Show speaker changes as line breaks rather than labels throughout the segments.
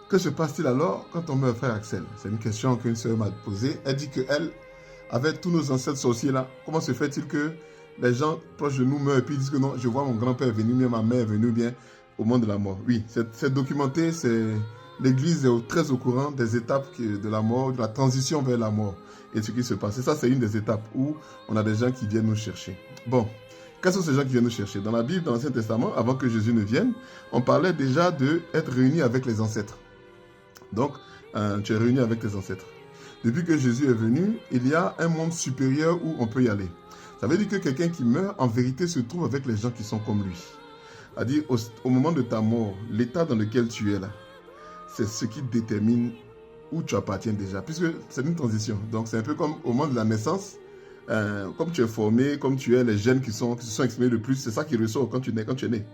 Que se passe-t-il alors quand on meurt, frère Axel? C'est une question qu'une sœur m'a posée. Elle dit qu'elle, avec tous nos ancêtres sorciers là, comment se fait-il que les gens proches de nous meurent et puis ils disent que non, je vois mon grand-père venir, bien ma mère venue, bien au monde de la mort. Oui, c'est documenté, l'Église est très au courant des étapes de la mort, de la transition vers la mort et ce qui se passe. Et ça, c'est une des étapes où on a des gens qui viennent nous chercher. Bon, quels sont ces gens qui viennent nous chercher? Dans la Bible, dans l'Ancien Testament, avant que Jésus ne vienne, on parlait déjà d'être réunis avec les ancêtres. Donc, tu es réuni avec tes ancêtres. Depuis que Jésus est venu, il y a un monde supérieur où on peut y aller. Ça veut dire que quelqu'un qui meurt, en vérité, se trouve avec les gens qui sont comme lui. C'est-à-dire, au moment de ta mort, l'état dans lequel tu es là, c'est ce qui détermine où tu appartiens déjà, puisque c'est une transition. Donc, c'est un peu comme au moment de la naissance, comme tu es formé, comme tu es, les gènes qui se sont exprimés le plus, c'est ça qui ressort quand tu es né.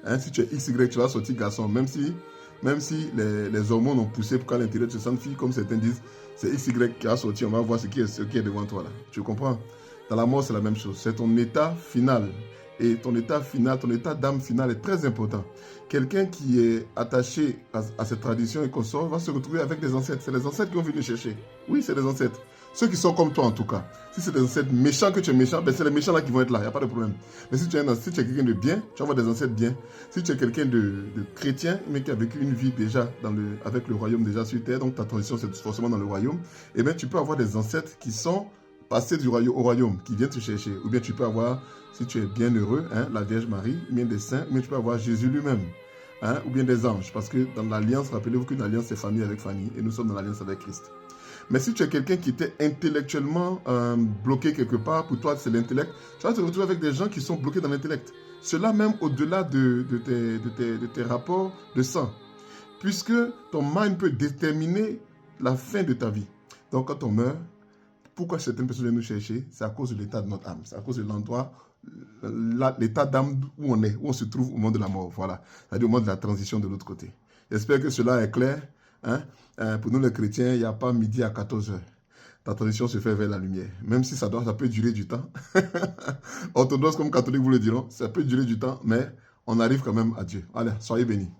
Hein, si tu es XY, tu vas sortir garçon, même si les hormones ont poussé pour qu'à l'intérieur tu te sentes fille, comme certains disent, c'est XY qui a sorti, on va voir ce qui est devant toi là. Tu comprends? Dans la mort, c'est la même chose. C'est ton état final. Et ton état final, ton état d'âme final est très important. Quelqu'un qui est attaché à cette tradition et qu'on sort va se retrouver avec des ancêtres. C'est les ancêtres qui ont venu chercher. Oui, c'est les ancêtres. Ceux qui sont comme toi en tout cas. Si c'est des ancêtres méchants que tu es méchant, ben c'est les méchants là qui vont être là, il n'y a pas de problème. Mais si tu es quelqu'un de bien, tu vas avoir des ancêtres bien. Si tu es quelqu'un de chrétien, mais qui a vécu une vie déjà avec le royaume déjà sur terre, donc ta transition c'est forcément dans le royaume, eh bien tu peux avoir des ancêtres qui sont passés du royaume au royaume, qui viennent te chercher. Ou bien tu peux avoir, si tu es bien heureux, hein, la Vierge Marie, ou bien des saints, ou bien tu peux avoir Jésus lui-même. Hein, ou bien des anges, parce que dans l'alliance, rappelez-vous qu'une alliance c'est famille avec famille, et nous sommes dans l'alliance avec Christ. Mais si tu es quelqu'un qui était intellectuellement bloqué quelque part, pour toi c'est l'intellect, tu vas te retrouver avec des gens qui sont bloqués dans l'intellect. Cela même au-delà de tes rapports de sang. Puisque ton mind peut déterminer la fin de ta vie. Donc quand on meurt, pourquoi certaines personnes viennent nous chercher? C'est à cause de l'état de notre âme. C'est à cause de l'endroit, l'état d'âme où on est, où on se trouve au moment de la mort. Voilà. C'est-à-dire au moment de la transition de l'autre côté. J'espère que cela est clair. Hein? Pour nous les chrétiens, il n'y a pas midi à 14 heures. Ta transition se fait vers la lumière. Même si ça peut durer du temps. Orthodoxe comme catholique vous le diront, ça peut durer du temps, mais on arrive quand même à Dieu. Allez, soyez bénis.